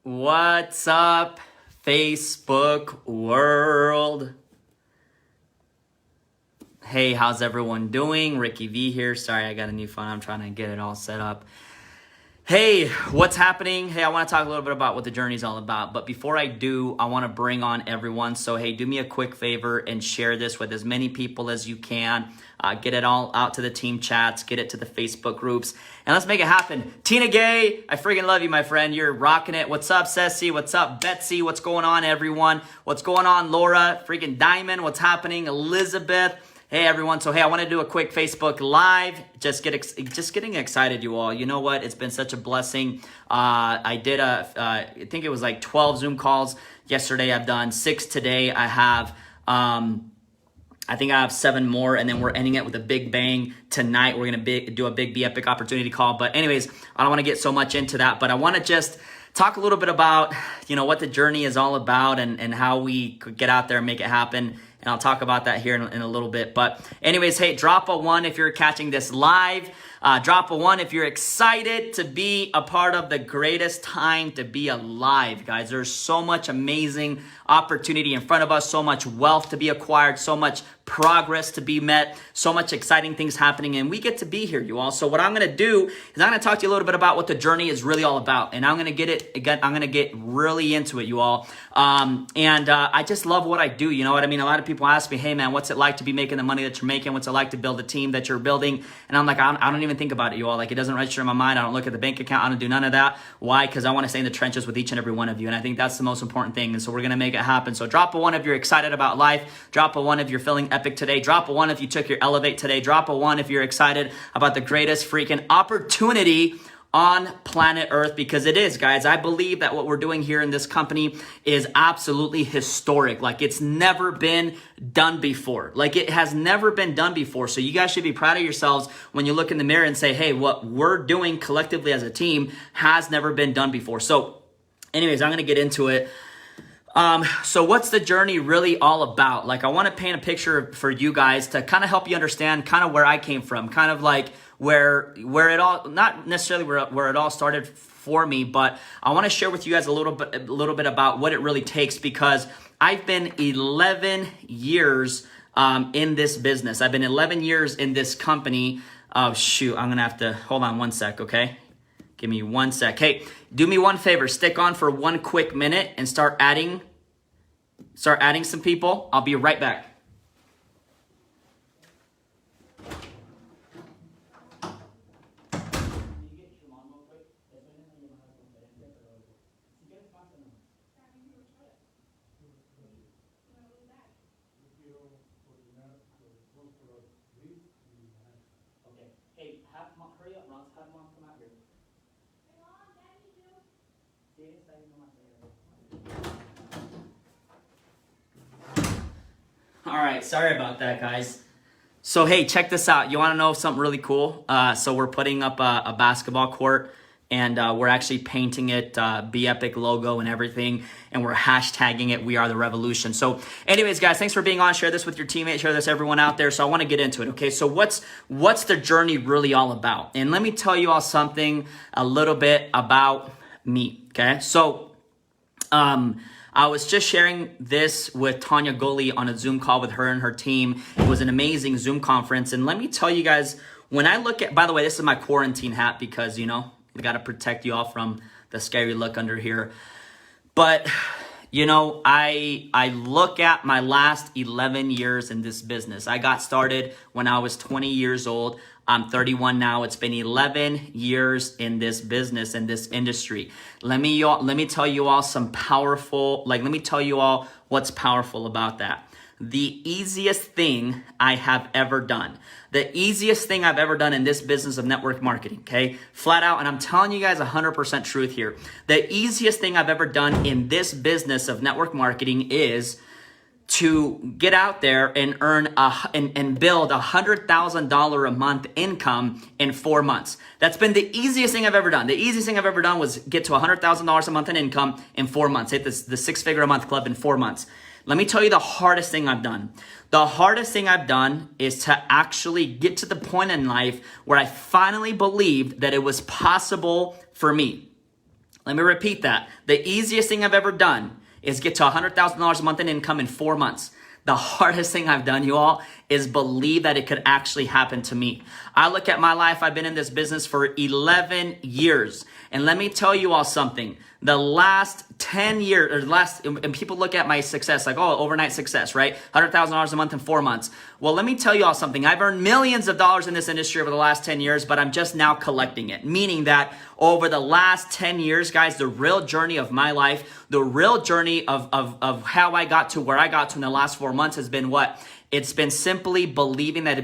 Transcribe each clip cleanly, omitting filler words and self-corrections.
What's up, Facebook world? Hey, how's everyone doing? Ricky V here. Sorry, I got a new phone. I'm trying to get it all set up. Hey, what's happening? Hey, I want to talk a little bit about what the journey is all about. But before I do, I want to bring on everyone. So, hey, do me a quick favor and share this with as many people as you can. Get it all out to the team chats. Get it to the Facebook groups. And let's make it happen. Tina Gay, I freaking love you, my friend. You're rocking it. What's up, Ceci? What's up, Betsy? What's going on, everyone? What's going on, Laura? Freaking Diamond. What's happening? Elizabeth. Hey everyone, so hey, I want to do a quick Facebook Live. Just getting excited, you all. You know what? It's been such a blessing. I did I think it was like 12 Zoom calls yesterday. I've done 6 today. I think I have 7 more, and then we're ending it with a big bang tonight. We're gonna do a big Be Epic opportunity call. But anyways, I don't want to get so much into that, but I want to just talk a little bit about, what the journey is all about and how we could get out there and make it happen. And I'll talk about that here in a little bit. But anyways, hey, drop a 1 if you're catching this live. Drop a 1 if you're excited to be a part of the greatest time to be alive, guys. There's so much amazing opportunity in front of us, so much wealth to be acquired, so much progress to be met, so much exciting things happening, and we get to be here, you all. So what I'm going to do is I'm going to talk to you a little bit about what the journey is really all about, and I'm going to get really into it, you all. I just love what I do. You know what I mean? A lot of people ask me, hey man, what's it like to be making the money that you're making? What's it like to build a team that you're building? And I'm like, I don't even think about it, you all. Like, it doesn't register in my mind. I don't look at the bank account. I don't do none of that. Why? Because I want to stay in the trenches with each and every one of you, and I think that's the most important thing. And so we're going to make it happen. So drop a 1 if you're excited about life. Drop a 1 if you're feeling epic today. Drop a 1 if you took your Elevate today. Drop a 1 if you're excited about the greatest freaking opportunity on planet Earth, because it is, guys. I believe that what we're doing here in this company is absolutely historic. Like, it's never been done before. Like, it has never been done before. So you guys should be proud of yourselves when you look in the mirror and say, hey, what we're doing collectively as a team has never been done before. So anyways, I'm going to get into it. So what's the journey really all about? Like, I want to paint a picture for you guys to kind of help you understand kind of where I came from, kind of like where it all, not necessarily where it all started for me, but I want to share with you guys a little bit about what it really takes, because I've been 11 years in this business. I've been 11 years in this company. Oh shoot, I'm going to have to hold on 1 sec, okay? Give me 1 sec. Hey, do me one favor. Stick on for 1 quick minute and start adding some people. I'll be right back. Okay. Hey, hurry up, Ron. Have mom come out here. All right, sorry about that, guys. So hey, check this out. You want to know something really cool? So we're putting up a basketball court, and we're actually painting it Be Epic logo and everything, and we're hashtagging it We Are the Revolution. So anyways, guys, thanks for being on. Share this with your teammates. Share this everyone out there. So I want to get into it. Okay, so what's the journey really all about? And let me tell you all something a little bit about me. Okay, so I was just sharing this with Tanya Goli on a Zoom call with her and her team. It was an amazing Zoom conference. And let me tell you guys, when I look at, by the way, this is my quarantine hat because, we got to protect you all from the scary look under here. But, I look at my last 11 years in this business. I got started when I was 20 years old. I'm 31 now. It's been 11 years in this business, in this industry. Let me tell you all let me tell you all what's powerful about that. The easiest thing I have ever done. The easiest thing I've ever done in this business of network marketing, okay? Flat out, and I'm telling you guys 100% truth here. The easiest thing I've ever done in this business of network marketing is to get out there and earn and build $100,000 a month income in 4 months. That's been the easiest thing I've ever done. The easiest thing I've ever done was get to $100,000 a month in income in 4 months. Hit the 6-figure a month club in 4 months. Let me tell you the hardest thing I've done. The hardest thing I've done is to actually get to the point in life where I finally believed that it was possible for me. Let me repeat that. The easiest thing I've ever done is get to $100,000 a month in income in 4 months. The hardest thing I've done, you all, is believe that it could actually happen to me. I look at my life. I've been in this business for 11 years. And let me tell you all something. The last 10 years, and people look at my success like, oh, overnight success, right? $100,000 a month in 4 months. Well, let me tell you all something. I've earned millions of dollars in this industry over the last 10 years, but I'm just now collecting it. Meaning that over the last 10 years, guys, the real journey of my life, the real journey of how I got to where I got to in the last 4 months has been what? It's been simply believing that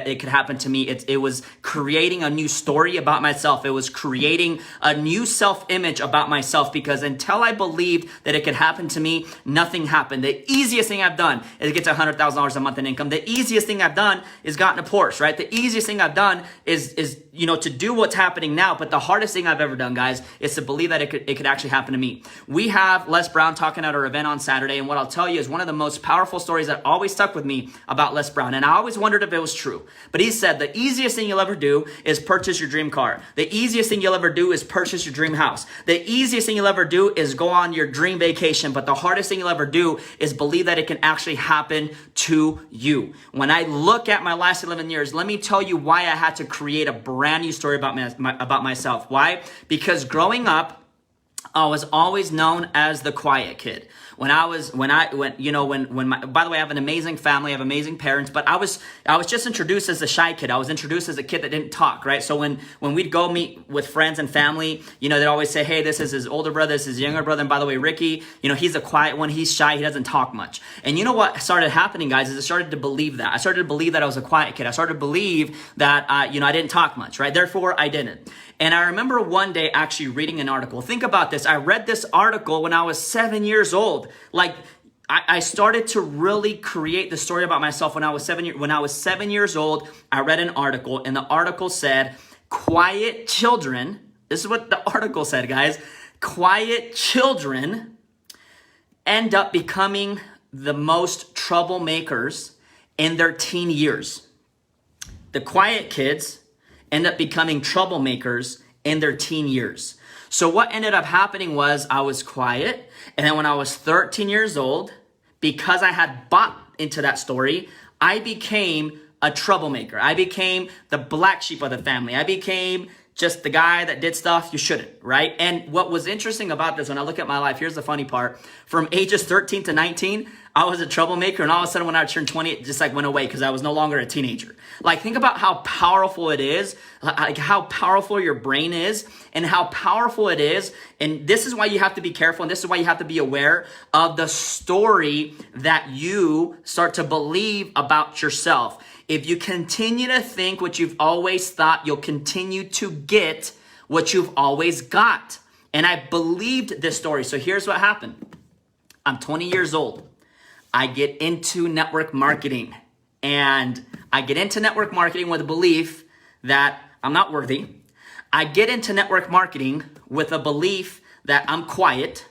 it could happen to me. It was creating a new story about myself. It was creating a new self-image about myself, because until I believed that it could happen to me, nothing happened. The easiest thing I've done is get to $100,000 a month in income. The easiest thing I've done is gotten a Porsche, right? The easiest thing I've done is to do what's happening now. But the hardest thing I've ever done, guys, is to believe that it could actually happen to me. We have Les Brown talking at our event on Saturday, and what I'll tell you is one of the most powerful stories that always stuck with me about Les Brown, and I always wondered if it was true. But he said the easiest thing you'll ever do is purchase your dream car. The easiest thing you'll ever do is purchase your dream house. The easiest thing you'll ever do is go on your dream vacation. But the hardest thing you'll ever do is believe that it can actually happen to you. When I look at my last 11 years, let me tell you why I had to create a brand new story about myself. Why? Because growing up, I was always known as the quiet kid. By the way, I have an amazing family, I have amazing parents, but I was just introduced as a shy kid. I was introduced as a kid that didn't talk, right? So when we'd go meet with friends and family, they'd always say, hey, this is his older brother, this is his younger brother, and by the way, Ricky, he's a quiet one, he's shy, he doesn't talk much. And you know what started happening, guys, is I started to believe that. I started to believe that I was a quiet kid. I started to believe that, I didn't talk much, right? Therefore, I didn't. And I remember one day actually reading an article. Think about this. I read this article when I was 7 years old. Like, I started to really create the story about myself when I was 7 years old. I read an article, and the article said, quiet children, this is what the article said, guys, quiet children end up becoming the most troublemakers in their teen years. The quiet kids end up becoming troublemakers in their teen years. So what ended up happening was I was quiet, and then when I was 13 years old, because I had bought into that story, I became a troublemaker. I became the black sheep of the family. I became just the guy that did stuff you shouldn't, right? And what was interesting about this, when I look at my life, here's the funny part. From ages 13 to 19, I was a troublemaker, and all of a sudden when I turned 20, it just went away because I was no longer a teenager. Think about how powerful it is, how powerful your brain is, and how powerful it is. And this is why you have to be careful, and this is why you have to be aware of the story that you start to believe about yourself. If you continue to think what you've always thought, you'll continue to get what you've always got. And I believed this story. So here's what happened. I'm 20 years old. I get into network marketing, and I get into network marketing with a belief that I'm not worthy. I get into network marketing with a belief that I'm quiet.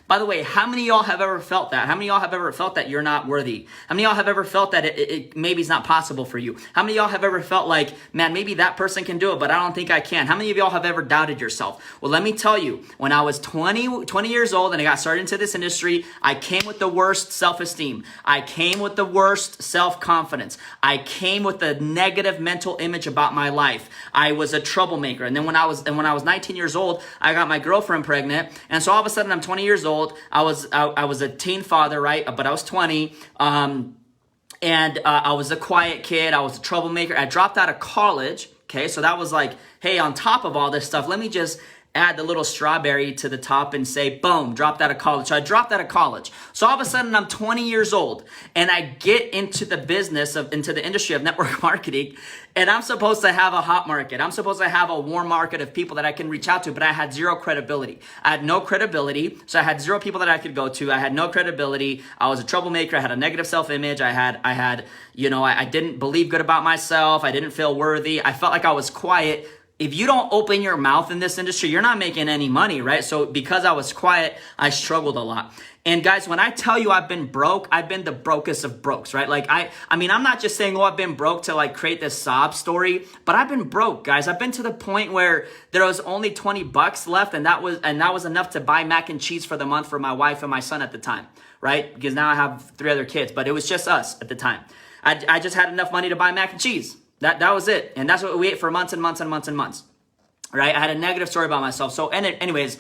By the way, how many of y'all have ever felt that? How many of y'all have ever felt that you're not worthy? How many of y'all have ever felt that it maybe it's not possible for you? How many of y'all have ever felt like, man, maybe that person can do it, but I don't think I can? How many of y'all have ever doubted yourself? Well, let me tell you, when I was 20 years old and I got started into this industry, I came with the worst self-esteem. I came with the worst self-confidence. I came with a negative mental image about my life. I was a troublemaker. And then when I was 19 years old, I got my girlfriend pregnant. And so all of a sudden I'm 20 years old. I was a teen father, right? But I was 20. And I was a quiet kid. I was a troublemaker. I dropped out of college. Okay. So that was like, hey, on top of all this stuff, let me just add the little strawberry to the top and say, boom, dropped out of college. So I dropped out of college. So all of a sudden I'm 20 years old, and I get into the into the industry of network marketing, and I'm supposed to have a hot market. I'm supposed to have a warm market of people that I can reach out to, but I had zero credibility. I had no credibility. So I had zero people that I could go to. I had no credibility. I was a troublemaker. I had a negative self-image. I didn't believe good about myself. I didn't feel worthy. I felt like I was quiet if you don't open your mouth in this industry, you're not making any money, right? So because I was quiet, I struggled a lot. And guys, when I tell you I've been broke, I've been the brokest of brokes, right? Like I mean, I'm not just saying, oh, I've been broke to like create this sob story, but I've been broke, guys. I've been to the point where there was only $20 left, and that was enough to buy mac and cheese for the month for my wife and my son at the time, right? Because now I have 3 other kids, but it was just us at the time. I just had enough money to buy mac and cheese. That was it. And that's what we ate for months and months and months and months, right? I had a negative story about myself. So anyways,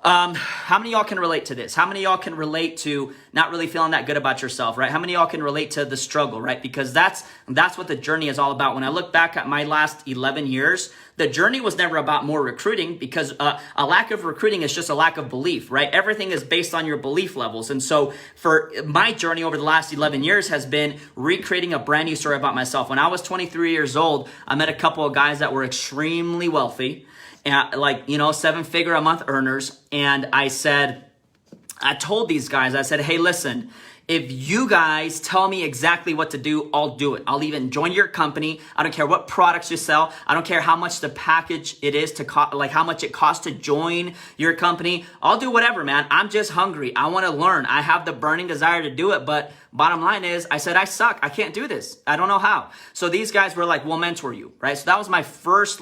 how many of y'all can relate to this? How many of y'all can relate to not really feeling that good about yourself, right? How many of y'all can relate to the struggle, right? Because that's what the journey is all about. When I look back at my last 11 years, the journey was never about more recruiting, because a lack of recruiting is just a lack of belief, right? Everything is based on your belief levels. And so for my journey over the last 11 years has been recreating a brand new story about myself. When I was 23 years old, I met a couple of guys that were extremely wealthy, and like, 7-figure a month earners. And I told these guys, I said, hey, listen, if you guys tell me exactly what to do, I'll do it. I'll even join your company. I don't care what products you sell. I don't care how much the package it is like how much it costs to join your company. I'll do whatever, man. I'm just hungry. I want to learn. I have the burning desire to do it. But bottom line is, I said, I suck. I can't do this. I don't know how. So these guys were like, we'll mentor you, right? So that was my first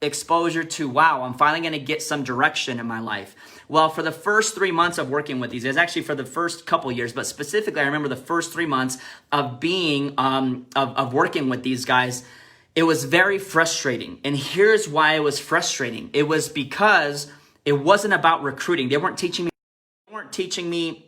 exposure to, wow, I'm finally going to get some direction in my life. Well, for the first 3 months of working with these guys, actually for the first couple years, but specifically, I remember the first 3 months of being, of working with these guys, it was very frustrating. And here's why it was frustrating. It was because it wasn't about recruiting. They weren't teaching me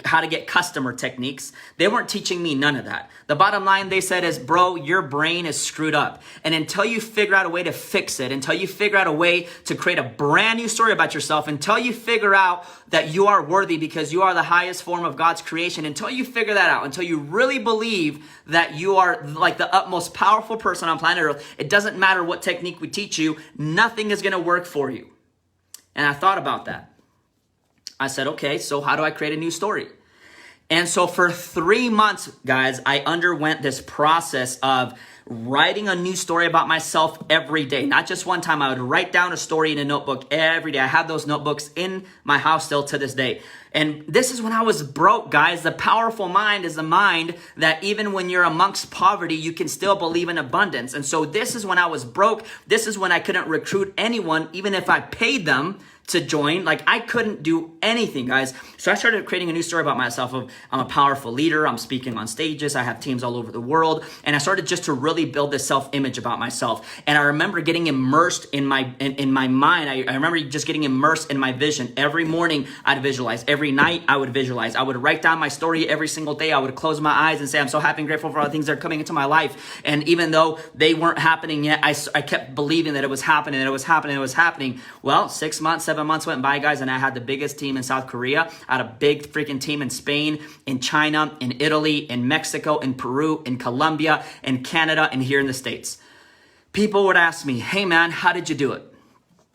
how to get customer techniques. They weren't teaching me none of that. The bottom line they said is, bro, your brain is screwed up. And until you figure out a way to fix it, until you figure out a way to create a brand new story about yourself, until you figure out that you are worthy because you are the highest form of God's creation, until you figure that out, until you really believe that you are like the utmost powerful person on planet Earth, it doesn't matter what technique we teach you, nothing is going to work for you. And I thought about that. I said, okay, so how do I create a new story? And so for 3 months, guys, I underwent this process of writing a new story about myself every day. Not just one time. I would write down a story in a notebook every day. I have those notebooks in my house still to this day. And this is when I was broke, guys. The powerful mind is the mind that even when you're amongst poverty, you can still believe in abundance. And so this is when I was broke. This is when I couldn't recruit anyone, even if I paid them to join. Like, I couldn't do anything, guys. So I started creating a new story about myself of, I'm a powerful leader. I'm speaking on stages. I have teams all over the world. And I started just to really build this self-image about myself. And I remember getting immersed in my mind. I remember just getting immersed in my vision. Every morning I'd visualize. Every night I would visualize. I would write down my story every single day. I would close my eyes and say, I'm so happy and grateful for all the things that are coming into my life. And even though they weren't happening yet, I kept believing that it was happening, that it was happening, it was happening. Well, 6 months, 7 months went by, guys, and I had the biggest team in South Korea. I had a big freaking team in Spain, in China, in Italy, in Mexico, in Peru, in Colombia, in Canada, and here in the States. People would ask me, hey man, how did you do it?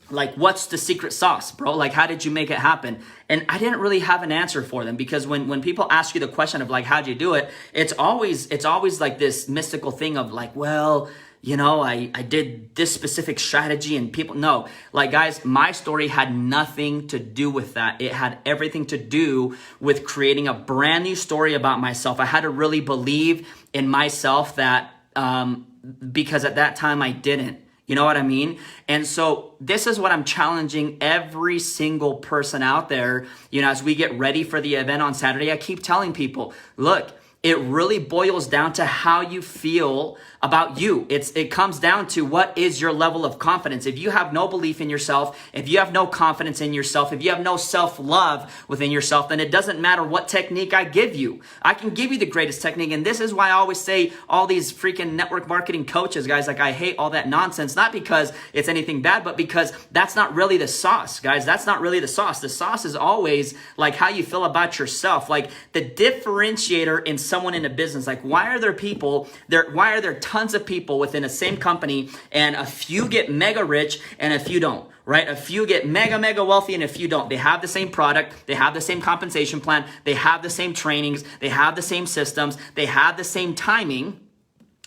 Like, what's the secret sauce, bro? Like, how did you make it happen? And I didn't really have an answer for them, because when people ask you the question of like, how'd you do it? It's always like this mystical thing of like, well, I did this specific strategy and people, no, like, guys, my story had nothing to do with that. It had everything to do with creating a brand new story about myself. I had to really believe in myself that, because at that time I didn't. You know what I mean? And so this is what I'm challenging every single person out there. As we get ready for the event on Saturday, I keep telling people, look, it really boils down to how you feel about you. It comes down to what is your level of confidence. If you have no belief in yourself, if you have no confidence in yourself, if you have no self-love within yourself, then it doesn't matter what technique I give you. I can give you the greatest technique. And this is why I always say all these freaking network marketing coaches, guys, like, I hate all that nonsense, not because it's anything bad, but because that's not really the sauce, guys. That's not really the sauce. The sauce is always like how you feel about yourself. Like, the differentiator in someone in a business, like, why are there tons of people within the same company and a few get mega rich and a few don't, right? A few get mega wealthy and a few don't. They have the same product, they have the same compensation plan, they have the same trainings, they have the same systems, they have the same timing,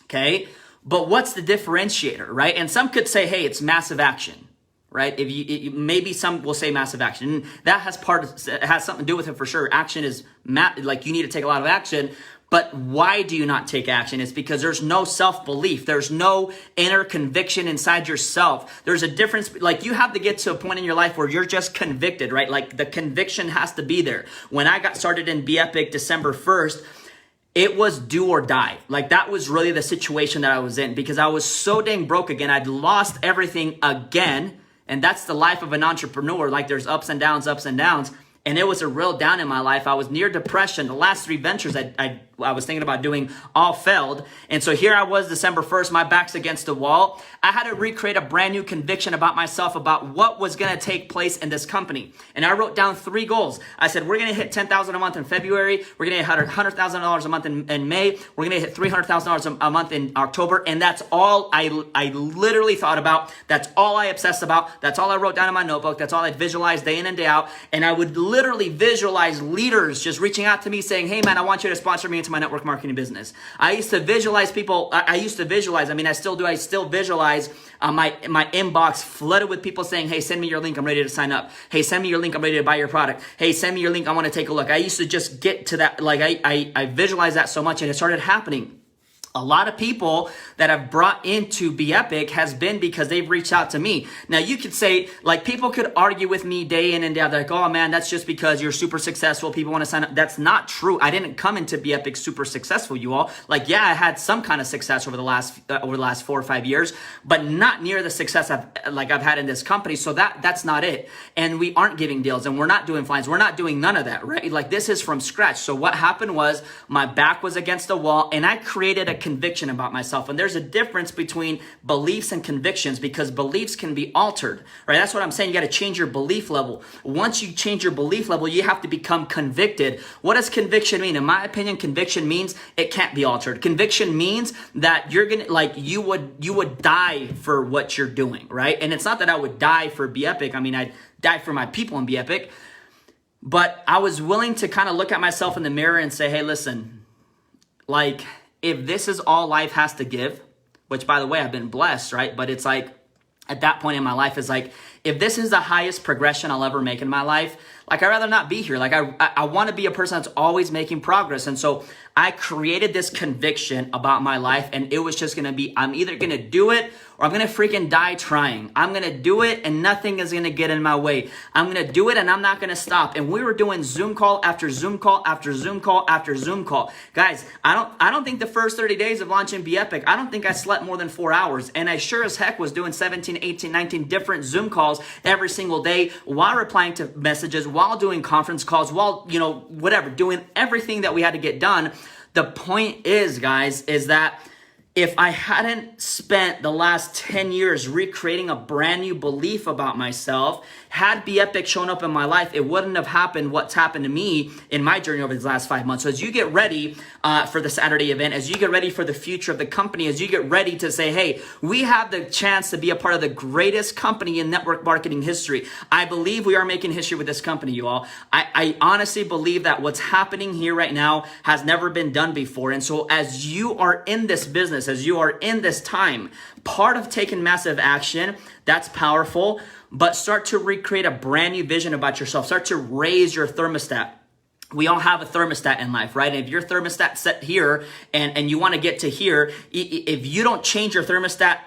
okay? But what's the differentiator, right? And some could say, hey, it's massive action, right? Maybe some will say massive action. And that has something to do with it for sure. Action is like you need to take a lot of action. But why do you not take action? It's because there's no self-belief. There's no inner conviction inside yourself. There's a difference. Like you have to get to a point in your life where you're just convicted, right? Like the conviction has to be there. When I got started in Be Epic December 1st, it was do or die. Like that was really the situation that I was in because I was so dang broke again. I'd lost everything again. And that's the life of an entrepreneur. Like there's ups and downs, ups and downs. And it was a real down in my life. I was near depression. The last 3 ventures I was thinking about doing all failed. And so here I was December 1st, my back's against the wall. I had to recreate a brand new conviction about myself about what was going to take place in this company. And I wrote down 3 goals. I said, we're going to hit $10,000 a month in February. We're going to hit $100,000 a month in May. We're going to hit $300,000 a month in October. And that's all I literally thought about. That's all I obsessed about. That's all I wrote down in my notebook. That's all I visualized day in and day out. And I would literally visualize leaders just reaching out to me saying, hey man, I want you to sponsor me into my network marketing business. I used to visualize people. I still do. I still visualize my inbox flooded with people saying, hey, send me your link. I'm ready to sign up. Hey, send me your link. I'm ready to buy your product. Hey, send me your link. I want to take a look. I used to just get to that. Like I visualized that so much and it started happening. A lot of people that I've brought into Be Epic has been because they've reached out to me. Now you could say, like people could argue with me day in and day out. They're like, oh man, that's just because you're super successful. People want to sign up. That's not true. I didn't come into Be Epic super successful, you all. Like, yeah, I had some kind of success over the last 4 or 5 years, but not near the success I've had in this company. So that's not it. And we aren't giving deals and we're not doing fines. We're not doing none of that, right? Like this is from scratch. So what happened was my back was against the wall and I created a conviction about myself. And there's a difference between beliefs and convictions because beliefs can be altered, right? That's what I'm saying. You got to change your belief level. Once you change your belief level, you have to become convicted. What does conviction mean? In my opinion, conviction means it can't be altered. Conviction means that you're going to, like, you would die for what you're doing, right? And it's not that I would die for Be Epic. I mean, I'd die for my people in Be Epic, but I was willing to kind of look at myself in the mirror and say, hey, listen, like, if this is all life has to give, which by the way, I've been blessed, right? But it's like, at that point in my life, it's like, if this is the highest progression I'll ever make in my life, like I'd rather not be here. Like I want to be a person that's always making progress. And so I created this conviction about my life and it was just going to be, I'm either going to do it or I'm going to freaking die trying. I'm going to do it and nothing is going to get in my way. I'm going to do it and I'm not going to stop. And we were doing Zoom call after Zoom call after Zoom call after Zoom call. Guys, I don't think the first 30 days of launching Be Epic, I don't think I slept more than 4 hours. And I sure as heck was doing 17, 18, 19 different Zoom calls every single day while replying to messages, while doing conference calls, while, whatever, doing everything that we had to get done. The point is, guys, is that if I hadn't spent the last 10 years recreating a brand new belief about myself, had Be Epic shown up in my life, it wouldn't have happened what's happened to me in my journey over these last 5 months. So as you get ready for the Saturday event, as you get ready for the future of the company, as you get ready to say, hey, we have the chance to be a part of the greatest company in network marketing history. I believe we are making history with this company, you all. I honestly believe that what's happening here right now has never been done before. And so as you are in this business, as you are in this time, part of taking massive action, that's powerful, but start to recreate a brand new vision about yourself. Start to raise your thermostat. We all have a thermostat in life, right? And if your thermostat set here and you want to get to here, if you don't change your thermostat,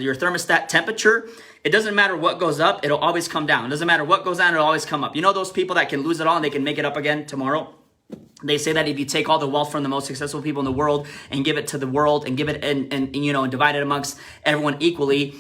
your thermostat temperature, it doesn't matter what goes up, it'll always come down. It doesn't matter what goes down, it'll always come up. You know those people that can lose it all and they can make it up again tomorrow? They say that if you take all the wealth from the most successful people in the world and give it to the world and give it and divide it amongst everyone equally,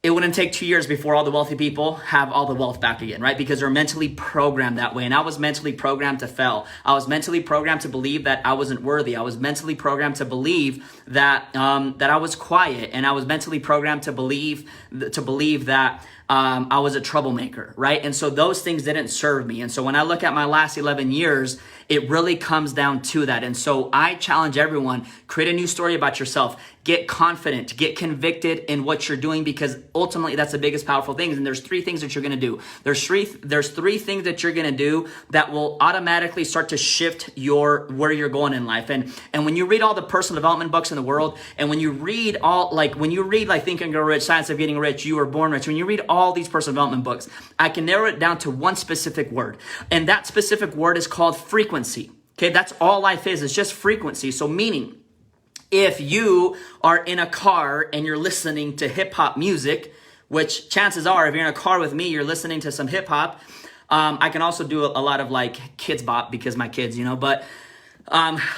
it wouldn't take 2 years before all the wealthy people have all the wealth back again, right? Because they're mentally programmed that way. And I was mentally programmed to fail. I was mentally programmed to believe that I wasn't worthy. I was mentally programmed to believe that that I was quiet, and I was mentally programmed to believe that I was a troublemaker, right? And so those things didn't serve me. And so when I look at my last 11 years, it really comes down to that. And so I challenge everyone, create a new story about yourself. Get confident, get convicted in what you're doing, because ultimately that's the biggest powerful things. And there's three things that you're going to do. There's three things that you're going to do that will automatically start to shift where you're going in life. And when you read all the personal development books in the world, and when you read like Think and Grow Rich, Science of Getting Rich, You Were Born Rich, when you read all these personal development books, I can narrow it down to one specific word. And that specific word is called frequency. Okay, that's all life is. It's just frequency. So meaning, if you are in a car and you're listening to hip hop music, which chances are, if you're in a car with me, you're listening to some hip hop. I can also do a lot of like kids bop because my kids, but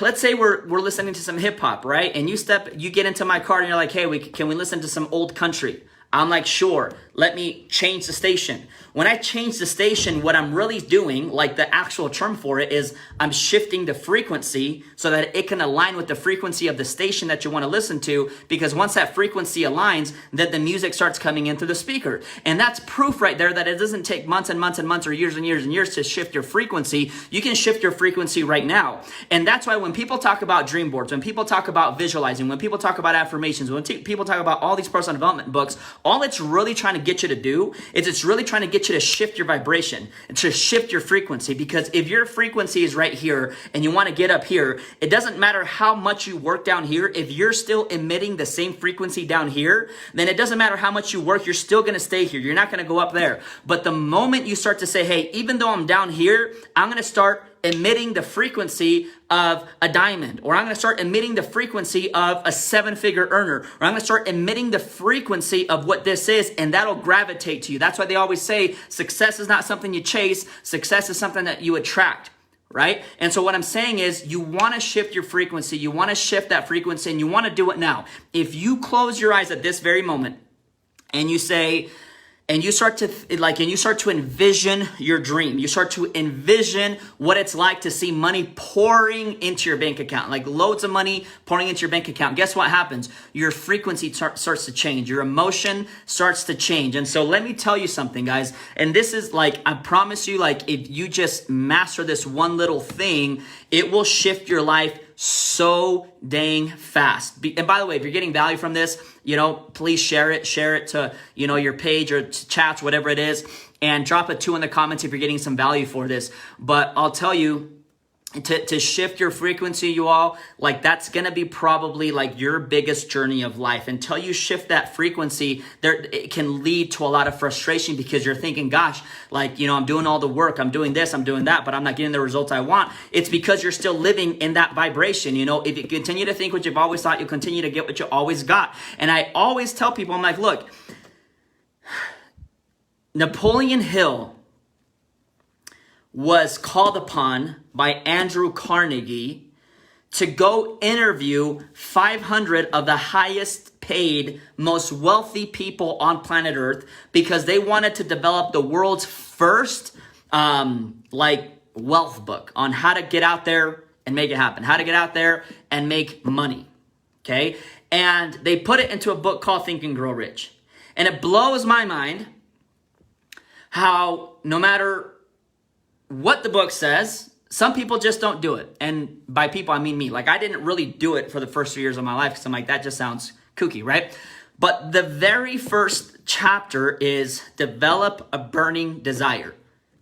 let's say we're listening to some hip hop, right? And you get into my car and you're like, hey, can we listen to some old country? I'm like, sure, let me change the station. When I change the station, what I'm really doing, like the actual term for it, is I'm shifting the frequency so that it can align with the frequency of the station that you want to listen to, because once that frequency aligns, then the music starts coming in through the speaker. And that's proof right there that it doesn't take months and months and months or years and years and years to shift your frequency. You can shift your frequency right now. And that's why when people talk about dream boards, when people talk about visualizing, when people talk about affirmations, when people talk about all these personal development books, all it's really trying to get you to do is it's really trying to get you to shift your vibration and to shift your frequency. Because if your frequency is right here and you want to get up here, it doesn't matter how much you work down here. If you're still emitting the same frequency down here, then it doesn't matter how much you work, you're still going to stay here. You're not going to go up there. But the moment you start to say, hey, even though I'm down here, I'm going to start emitting the frequency of a diamond, or I'm going to start emitting the frequency of a 7-figure earner, or I'm going to start emitting the frequency of what this is, and that'll gravitate to you. That's why they always say success is not something you chase, success is something that you attract, right? And so what I'm saying is you want to shift your frequency, you want to shift that frequency, and you want to do it now. If you close your eyes at this very moment and you say, and you start to envision your dream. You start to envision what it's like to see money pouring into your bank account, like loads of money pouring into your bank account. Guess what happens? Your frequency starts to change. Your emotion starts to change. And so let me tell you something, guys. And this is like, I promise you, like if you just master this one little thing, it will shift your life so dang fast. And by the way, if you're getting value from this, please share it to, your page or to chats, whatever it is, and drop a 2 in the comments if you're getting some value for this. But I'll tell you, to shift your frequency, you all, like that's going to be probably like your biggest journey of life. Until you shift that frequency, it can lead to a lot of frustration because you're thinking, gosh, like, I'm doing all the work, I'm doing this, I'm doing that, but I'm not getting the results I want. It's because you're still living in that vibration. If you continue to think what you've always thought, you'll continue to get what you always got. And I always tell people, I'm like, look, Napoleon Hill was called upon by Andrew Carnegie to go interview 500 of the highest paid, most wealthy people on planet Earth because they wanted to develop the world's first wealth book on how to get out there and make it happen, how to get out there and make money, okay? And they put it into a book called Think and Grow Rich. And it blows my mind how no matter what the book says, some people just don't do it. And by people, I mean me. Like I didn't really do it for the first 3 years of my life because I'm like, that just sounds kooky, right? But the very first chapter is develop a burning desire.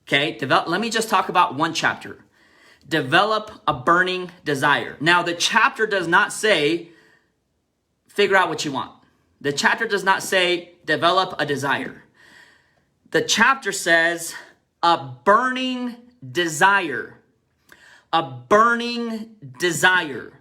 Okay, let me just talk about one chapter. Develop a burning desire. Now, the chapter does not say figure out what you want. The chapter does not say develop a desire. The chapter says a burning desire. A burning desire.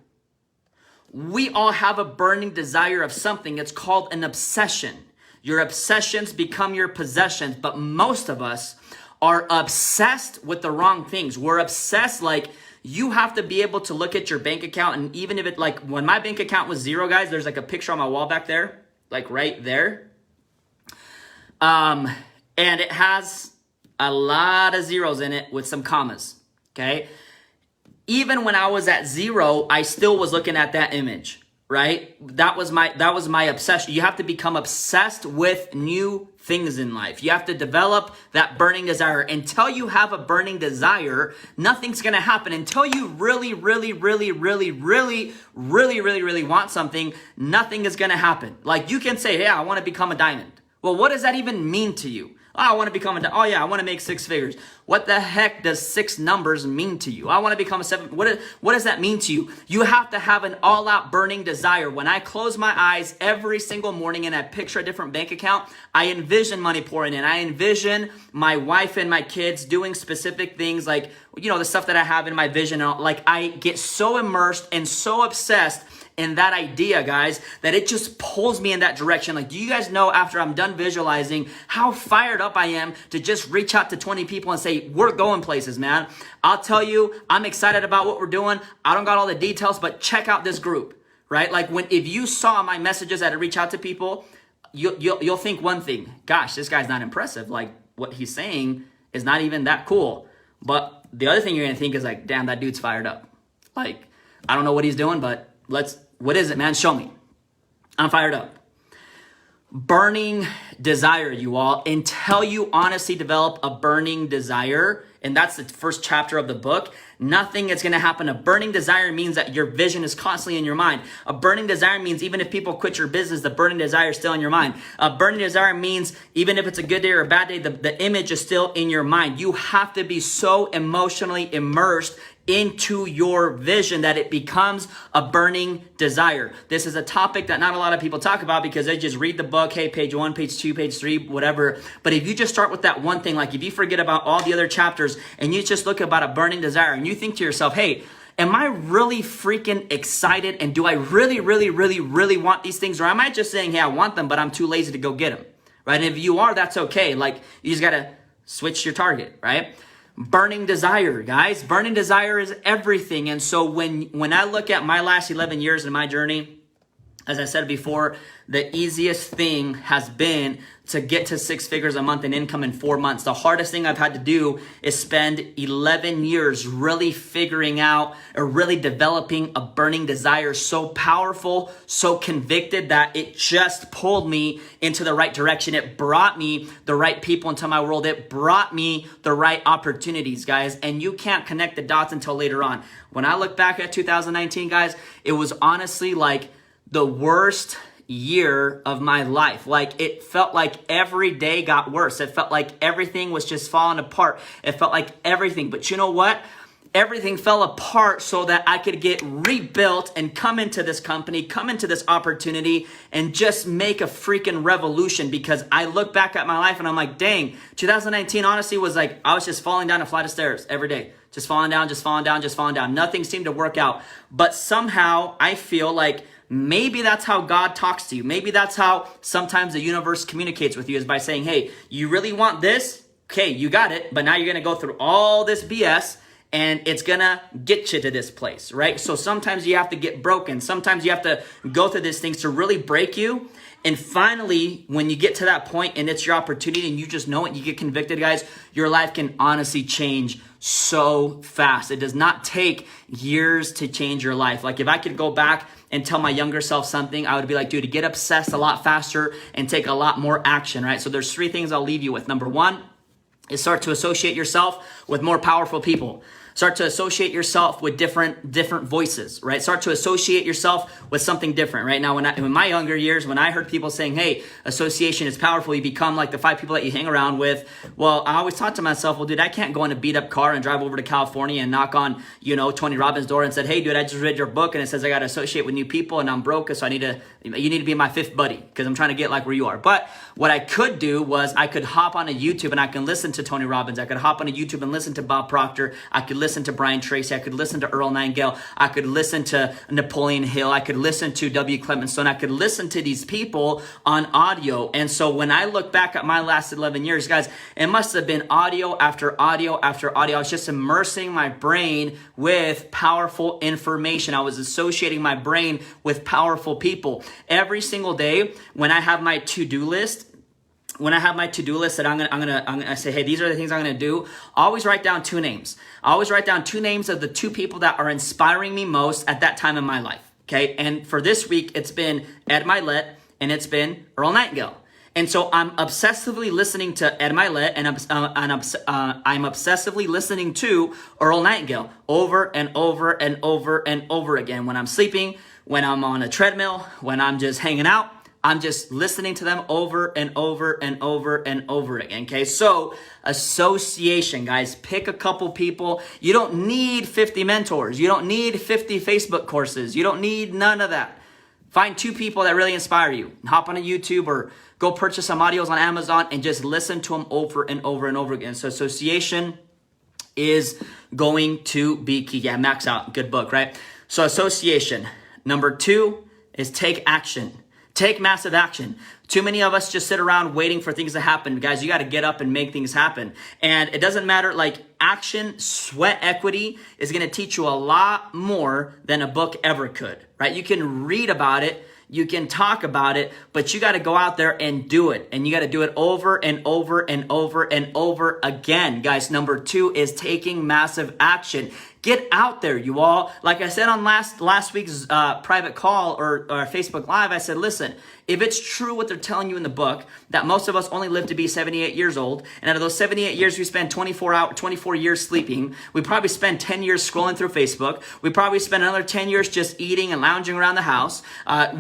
We all have a burning desire of something. It's called an obsession. Your obsessions become your possessions, but most of us are obsessed with the wrong things. We're obsessed, like you have to be able to look at your bank account, and even if it, like when my bank account was zero, guys, there's like a picture on my wall back there, like right there. And it has a lot of zeros in it with some commas, okay? Even when I was at zero, I still was looking at that image. right? That was my obsession. You have to become obsessed with new things in life. You have to develop that burning desire. Until you have a burning desire, nothing's going to happen. Until you really want something, nothing is going to happen. Like you can say, "Hey, I want to become a diamond." Well, what does that even mean to you? Oh, I want to become a, oh yeah, I want to make 6 figures. What the heck does 6 numbers mean to you? I want to become a 7. What does that mean to you? You have to have an all-out burning desire. When I close my eyes every single morning and I picture a different bank account, I envision money pouring in. I envision my wife and my kids doing specific things like, you know, the stuff that I have in my vision. Like I get so immersed and so obsessed in that idea, guys, that it just pulls me in that direction. Like, do you guys know after I'm done visualizing how fired up I am to just reach out to 20 people and say, we're going places, man. I'll tell you, I'm excited about what we're doing. I don't got all the details, but check out this group, right? Like if you saw my messages that I reach out to people, you'll think one thing, gosh, this guy's not impressive. Like what he's saying is not even that cool. But the other thing you're going to think is like, damn, that dude's fired up. Like, I don't know what he's doing, but what is it, man? Show me. I'm fired up. Burning desire, you all. Until you honestly develop a burning desire, and that's the first chapter of the book, nothing is going to happen. A burning desire means that your vision is constantly in your mind. A burning desire means even if people quit your business, the burning desire is still in your mind. A burning desire means even if it's a good day or a bad day, the image is still in your mind. You have to be so emotionally immersed into your vision that it becomes a burning desire. This is a topic that not a lot of people talk about because they just read the book, hey, page 1, page 2, page 3, whatever. But if you just start with that one thing, like if you forget about all the other chapters and you just look about a burning desire and you think to yourself, hey, am I really freaking excited? And do I really want these things? Or am I just saying, hey, I want them, but I'm too lazy to go get them, right? And if you are, that's okay. Like you just got to switch your target, right? Burning desire, guys. Burning desire is everything. And so when I look at my last 11 years in my journey, as I said before, the easiest thing has been to get to 6 figures a month in income in 4 months. The hardest thing I've had to do is spend 11 years really figuring out or really developing a burning desire so powerful, so convicted that it just pulled me into the right direction. It brought me the right people into my world. It brought me the right opportunities, guys. And you can't connect the dots until later on. When I look back at 2019, guys, it was honestly like the worst year of my life. Like it felt like every day got worse. It felt like everything was just falling apart. It felt like everything. But you know what? Everything fell apart so that I could get rebuilt and come into this company, come into this opportunity and just make a freaking revolution. Because I look back at my life and I'm like, dang, 2019 honestly was like, I was just falling down a flight of stairs every day. Just falling down, just falling down, just falling down. Nothing seemed to work out. But somehow I feel like maybe that's how God talks to you. Maybe that's how sometimes the universe communicates with you, is by saying, hey, you really want this? Okay, you got it. But now you're going to go through all this BS and it's going to get you to this place, right? So sometimes you have to get broken. Sometimes you have to go through these things to really break you. And finally, when you get to that point and it's your opportunity and you just know it, you get convicted, guys, your life can honestly change so fast. It does not take years to change your life. Like if I could go back and tell my younger self something, I would be like, dude, to get obsessed a lot faster and take a lot more action, right? So there's 3 things I'll leave you with. Number 1 is start to associate yourself with more powerful people. Start to associate yourself with different voices, right? Start to associate yourself with something different, right? Now, in my younger years, when I heard people saying, hey, association is powerful, you become like the 5 people that you hang around with. Well, I always thought to myself, well, dude, I can't go in a beat up car and drive over to California and knock on, Tony Robbins' door and said, hey, dude, I just read your book and it says I got to associate with new people and I'm broke, so you need to be my 5th buddy because I'm trying to get like where you are. But what I could do was I could hop on a YouTube and I can listen to Tony Robbins. I could hop on a YouTube and listen to Bob Proctor. I could listen to Brian Tracy. I could listen to Earl Nightingale. I could listen to Napoleon Hill. I could listen to W. Clement Stone. I could listen to these people on audio. And so when I look back at my last 11 years, guys, it must have been audio after audio after audio. I was just immersing my brain with powerful information. I was associating my brain with powerful people. Every single day when I have my to-do list, that I'm gonna say, hey, these are the things I'm gonna do, I always write down 2 names. I always write down 2 names of the 2 people that are inspiring me most at that time in my life. Okay. And for this week, it's been Ed Milet and it's been Earl Nightingale. And so I'm obsessively listening to Ed Milet and I'm obsessively listening to Earl Nightingale over and over and over and over again. When I'm sleeping, when I'm on a treadmill, when I'm just hanging out, I'm just listening to them over and over and over and over again. Okay, so association, guys, pick a couple people. You don't need 50 mentors. You don't need 50 Facebook courses. You don't need none of that. Find 2 people that really inspire you. Hop on a YouTube or go purchase some audios on Amazon and just listen to them over and over and over again. So association is going to be key. Yeah, Max Out, good book, right? So association. Number 2 is take action. Take massive action. Too many of us just sit around waiting for things to happen. Guys, you got to get up and make things happen. And it doesn't matter, like action, sweat equity is going to teach you a lot more than a book ever could, right? You can read about it. You can talk about it, but you got to go out there and do it. And you got to do it over and over and over and over again. Guys, number 2 is taking massive action. Get out there, you all. Like I said on last week's private call or Facebook Live, I said, listen, if it's true what they're telling you in the book, that most of us only live to be 78 years old, and out of those 78 years, we spend 24 years sleeping. We probably spend 10 years scrolling through Facebook. We probably spend another 10 years just eating and lounging around the house.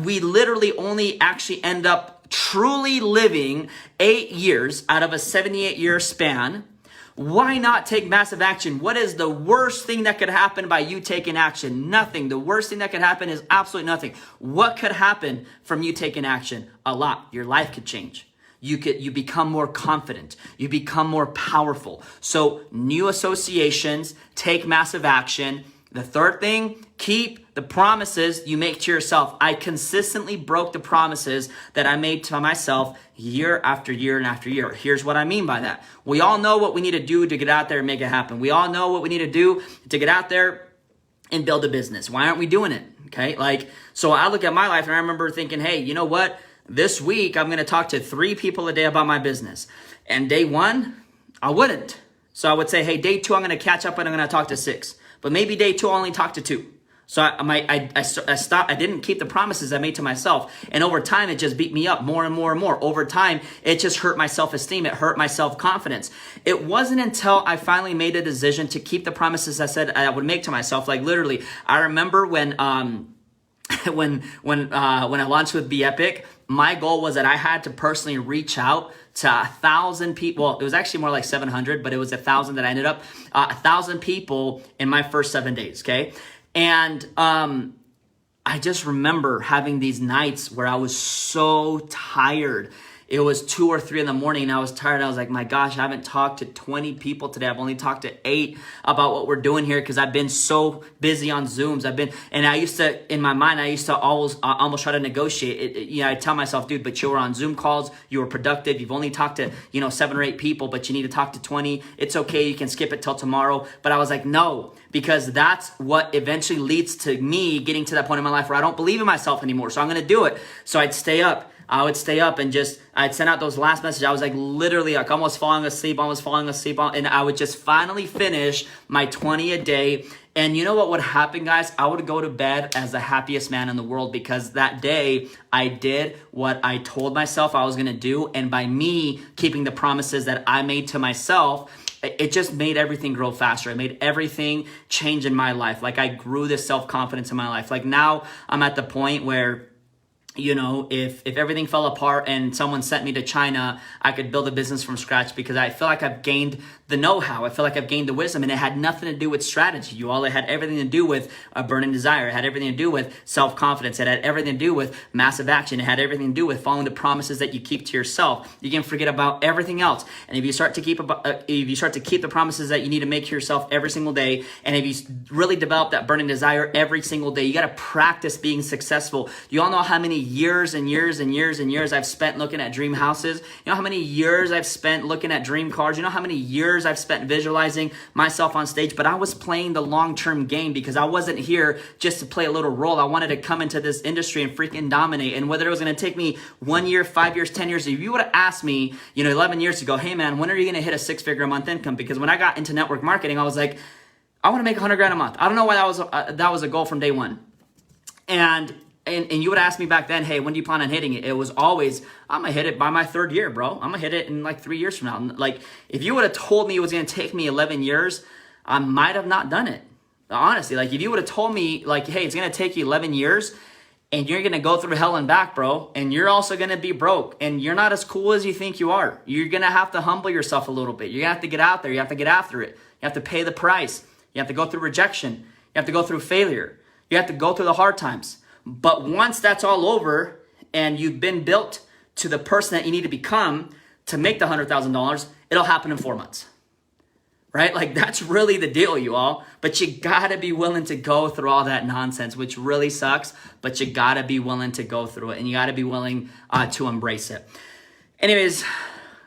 We literally only actually end up truly living 8 years out of a 78-year span. Why not take massive action? What is the worst thing that could happen by you taking action? Nothing. The worst thing that could happen is absolutely nothing. What could happen from you taking action? A lot. Your life could change. You become more confident. You become more powerful. So new associations, take massive action. The third thing, keep the promises you make to yourself. I consistently broke the promises that I made to myself year after year and after year. Here's what I mean by that. We all know what we need to do to get out there and make it happen. We all know what we need to do to get out there and build a business. Why aren't we doing it? Okay, so I look at my life and I remember thinking, hey, you know what? This week, I'm going to talk to 3 people a day about my business. And day 1, I wouldn't. So I would say, hey, day 2, I'm going to catch up and I'm going to talk to 6. But maybe day 2, I'll only talk to 2. So I stopped. I didn't keep the promises I made to myself. And over time, it just beat me up more and more and more. Over time, it just hurt my self-esteem. It hurt my self-confidence. It wasn't until I finally made a decision to keep the promises I said I would make to myself. Like literally, I remember when when I launched with Be Epic, my goal was that I had to personally reach out to 1,000 people. Well, it was actually more like 700, but it was 1,000 that I ended up, 1,000 people in my first 7 days. Okay. And, I just remember having these nights where I was so tired. It was 2 or 3 in the morning and I was tired. I was like, my gosh, I haven't talked to 20 people today. I've only talked to 8 about what we're doing here because I've been so busy on Zooms. And I used to, in my mind, I used to almost try to negotiate. I tell myself, dude, but you were on Zoom calls. You were productive. You've only talked to, 7 or 8 people, but you need to talk to 20. It's okay. You can skip it till tomorrow. But I was like, no, because that's what eventually leads to me getting to that point in my life where I don't believe in myself anymore. So I'm going to do it. So I'd stay up. I would stay up and I'd send out those last messages. I was like literally like almost falling asleep, and I would just finally finish my 20 a day. And you know what would happen, guys? I would go to bed as the happiest man in the world because that day I did what I told myself I was going to do. And by me keeping the promises that I made to myself, it just made everything grow faster. It made everything change in my life. Like I grew this self-confidence in my life. Like now I'm at the point where if everything fell apart and someone sent me to China, I could build a business from scratch because I feel like I've gained the know-how. I feel like I've gained the wisdom, and it had nothing to do with strategy. It had everything to do with a burning desire. It had everything to do with self-confidence. It had everything to do with massive action. It had everything to do with following the promises that you keep to yourself. You can forget about everything else. And if you start to keep the promises that you need to make to yourself every single day, and if you really develop that burning desire every single day, you got to practice being successful. You all know how many years and years and years and years I've spent looking at dream houses. You know how many years I've spent looking at dream cars. You know how many years I've spent visualizing myself on stage. But I was playing the long-term game because I wasn't here just to play a little role. I wanted to come into this industry and freaking dominate. And whether it was going to take me 1 year, 5 years, 10 years, if you would have asked me, 11 years ago, hey man, when are you going to hit a 6-figure a month income? Because when I got into network marketing, I was like, I want to make $100,000 a month. I don't know why that was a goal from day one. And you would ask me back then, hey, when do you plan on hitting it? It was always, I'm going to hit it by my 3rd year, bro. I'm going to hit it in like 3 years from now. Like, if you would have told me it was going to take me 11 years, I might have not done it. Honestly, like if you would have told me like, hey, it's going to take you 11 years and you're going to go through hell and back, bro, and you're also going to be broke and you're not as cool as you think you are. You're going to have to humble yourself a little bit. You're going to have to get out there. You have to get after it. You have to pay the price. You have to go through rejection. You have to go through failure. You have to go through the hard times. But once that's all over and you've been built to the person that you need to become to make the $100,000, it'll happen in 4 months. Right? Like that's really the deal, you all. But you gotta be willing to go through all that nonsense, which really sucks, but you gotta be willing to go through it and you gotta be willing to embrace it. Anyways, I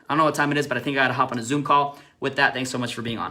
don't know what time it is, but I think I gotta hop on a Zoom call. With that, thanks so much for being on.